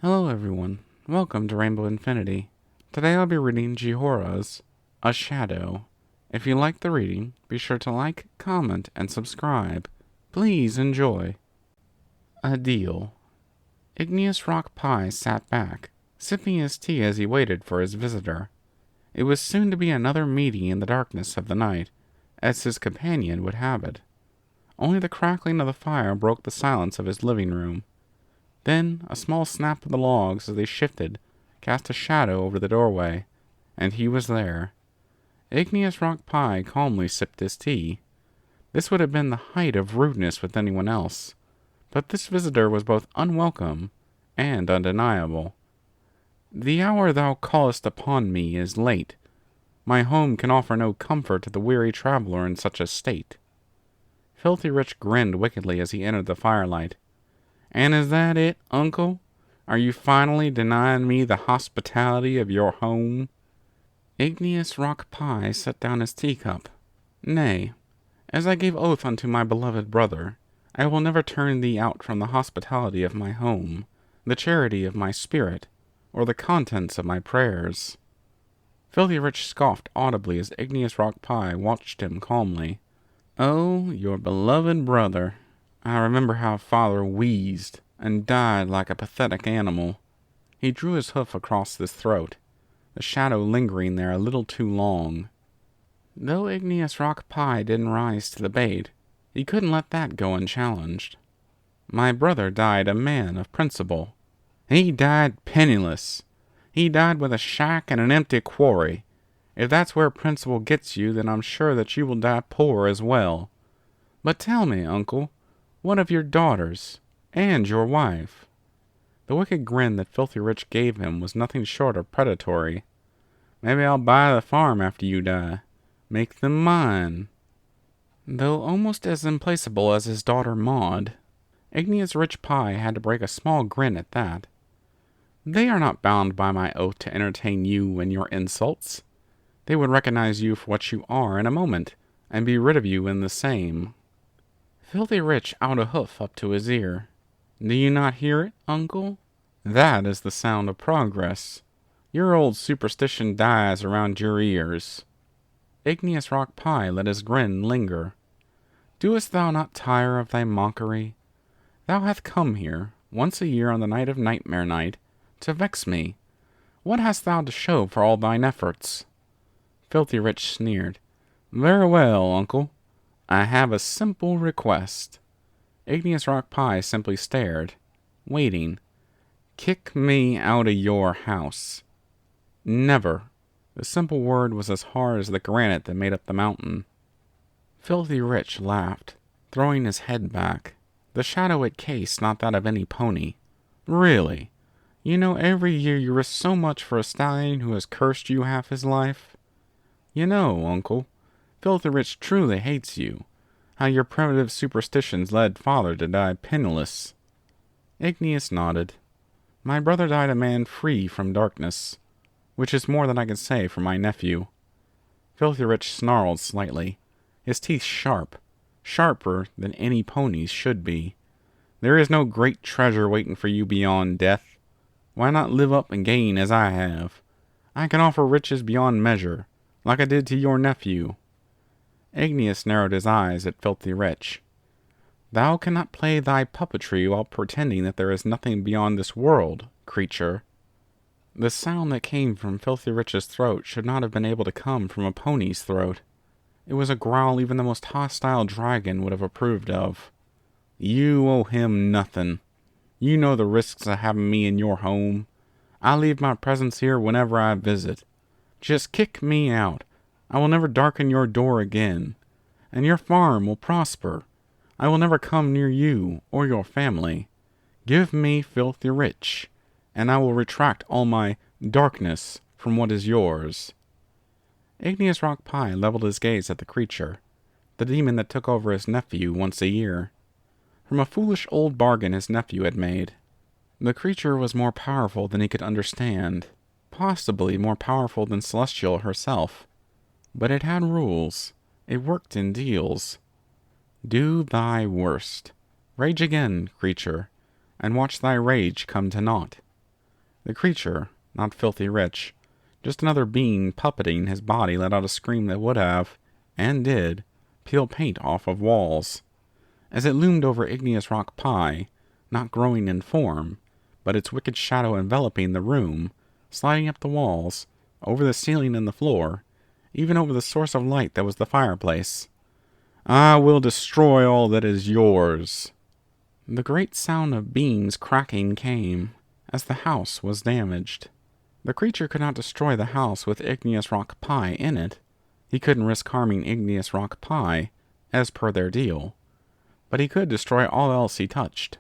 Hello everyone, welcome to Rainbow Infinity. Today I'll be reading Jhoira's A Shadow. If you like the reading, be sure to like, comment, and subscribe. Please enjoy. A Deal. Igneous Rock Pie sat back, sipping his tea as he waited for his visitor. It was soon to be another meeting in the darkness of the night, as his companion would have it. Only the crackling of the fire broke the silence of his living room. Then a small snap of the logs as they shifted cast a shadow over the doorway, and he was there. Igneous Rock Pie calmly sipped his tea. This would have been the height of rudeness with anyone else, but this visitor was both unwelcome and undeniable. The hour thou callest upon me is late. My home can offer no comfort to the weary traveler in such a state. Filthy Rich grinned wickedly as he entered the firelight. And is that it, uncle? Are you finally denying me the hospitality of your home? Igneous Rock Pie set down his teacup. Nay, as I gave oath unto my beloved brother, I will never turn thee out from the hospitality of my home, the charity of my spirit, or the contents of my prayers. Filthy Rich scoffed audibly as Igneous Rock Pie watched him calmly. Oh, your beloved brother. I remember how father wheezed and died like a pathetic animal. He drew his hoof across his throat, the shadow lingering there a little too long. Though Igneous Rock Pie didn't rise to the bait, he couldn't let that go unchallenged. My brother died a man of principle. He died penniless. He died with a shack and an empty quarry. If that's where principle gets you, then I'm sure that you will die poor as well. But tell me, uncle, what of your daughters, and your wife? The wicked grin that Filthy Rich gave him was nothing short of predatory. Maybe I'll buy the farm after you die. Make them mine. Though almost as implacable as his daughter Maud, Igneous Rich Pie had to break a small grin at that. They are not bound by my oath to entertain you and your insults. They would recognize you for what you are in a moment, and be rid of you in the same. Filthy Rich out a hoof up to his ear. Do you not hear it, uncle? That is the sound of progress. Your old superstition dies around your ears. Igneous Rock Pie let his grin linger. Doest thou not tire of thy mockery? Thou hast come here, once a year on the night of Nightmare Night, to vex me. What hast thou to show for all thine efforts? Filthy Rich sneered. Very well, uncle. I have a simple request. Igneous Rock Pie simply stared, waiting. Kick me out of your house. Never. The simple word was as hard as the granite that made up the mountain. Filthy Rich laughed, throwing his head back. The shadow it cased not that of any pony. Really? You know every year you risk so much for a stallion who has cursed you half his life? You know, uncle, Filthy Rich truly hates you. How your primitive superstitions led father to die penniless. Igneous nodded. My brother died a man free from darkness, which is more than I can say for my nephew. Filthy Rich snarled slightly, his teeth sharp, sharper than any pony's should be. There is no great treasure waiting for you beyond death. Why not live up and gain as I have? I can offer riches beyond measure, like I did to your nephew. Igneous narrowed his eyes at Filthy Rich. Thou cannot play thy puppetry while pretending that there is nothing beyond this world, creature. The sound that came from Filthy Rich's throat should not have been able to come from a pony's throat. It was a growl even the most hostile dragon would have approved of. You owe him nothing. You know the risks of having me in your home. I leave my presence here whenever I visit. Just kick me out. I will never darken your door again, and your farm will prosper. I will never come near you or your family. Give me Filthy Rich, and I will retract all my darkness from what is yours. Igneous Rock Pie leveled his gaze at the creature, the demon that took over his nephew once a year. From a foolish old bargain his nephew had made, the creature was more powerful than he could understand, possibly more powerful than Celestial herself. But it had rules. It worked in deals. Do thy worst. Rage again, creature, and watch thy rage come to naught. The creature, not filthy rich, just another being puppeting his body, let out a scream that would have, and did, peel paint off of walls. As it loomed over Igneous Rock Pie, not growing in form, but its wicked shadow enveloping the room, sliding up the walls, over the ceiling and the floor, even over the source of light that was the fireplace. I will destroy all that is yours. The great sound of beams cracking came, as the house was damaged. The creature could not destroy the house with Igneous Rock Pie in it. He couldn't risk harming Igneous Rock Pie, as per their deal. But he could destroy all else he touched.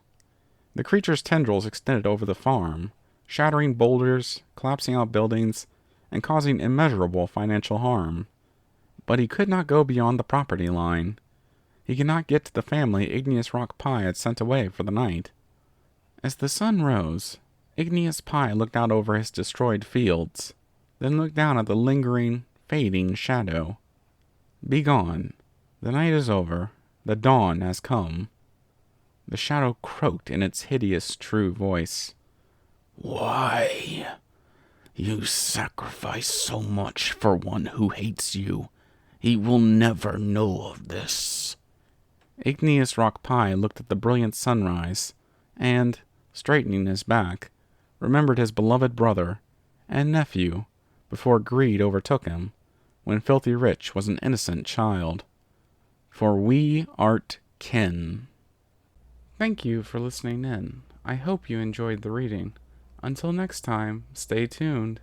The creature's tendrils extended over the farm, shattering boulders, collapsing out buildings, and causing immeasurable financial harm. But he could not go beyond the property line. He could not get to the family Igneous Rock Pie had sent away for the night. As the sun rose, Igneous Pie looked out over his destroyed fields, then looked down at the lingering, fading shadow. Begone. The night is over. The dawn has come. The shadow croaked in its hideous true voice. Why? You sacrifice so much for one who hates you. He will never know of this. Igneous Rock Pie looked at the brilliant sunrise, and, straightening his back, remembered his beloved brother and nephew before greed overtook him, when Filthy Rich was an innocent child. For we art kin. Thank you for listening in. I hope you enjoyed the reading. Until next time, stay tuned.